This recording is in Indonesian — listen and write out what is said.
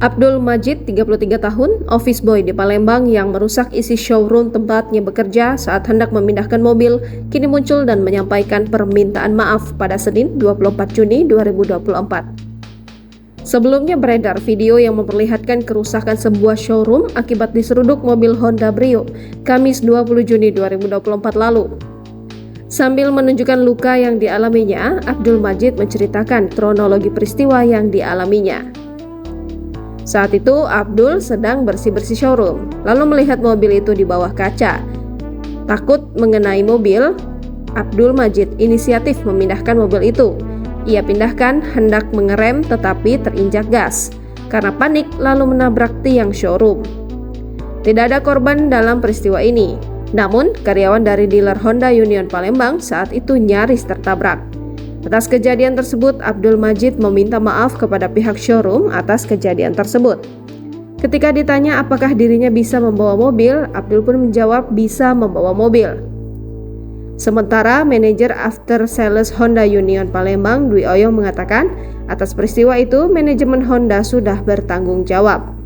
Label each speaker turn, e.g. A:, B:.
A: Abdul Majid, 33 tahun, office boy di Palembang yang merusak isi showroom tempatnya bekerja saat hendak memindahkan mobil, kini muncul dan menyampaikan permintaan maaf pada Senin 24 Juni 2024. Sebelumnya beredar video yang memperlihatkan kerusakan sebuah showroom akibat diseruduk mobil Honda Brio, Kamis 20 Juni 2024 lalu. Sambil menunjukkan luka yang dialaminya, Abdul Majid menceritakan kronologi peristiwa yang dialaminya. Saat itu, Abdul sedang bersih-bersih showroom, lalu melihat mobil itu di bawah kaca. Takut mengenai mobil, Abdul Majid inisiatif memindahkan mobil itu. Ia pindahkan hendak mengerem tetapi terinjak gas. Karena panik, lalu menabrak tiang showroom. Tidak ada korban dalam peristiwa ini. Namun, karyawan dari dealer Honda Union Palembang saat itu nyaris tertabrak. Atas kejadian tersebut, Abdul Majid meminta maaf kepada pihak showroom atas kejadian tersebut. Ketika ditanya apakah dirinya bisa membawa mobil, Abdul pun menjawab bisa membawa mobil. Sementara manajer after sales Honda Union Palembang, Dwi Oyong, mengatakan atas peristiwa itu manajemen Honda sudah bertanggung jawab.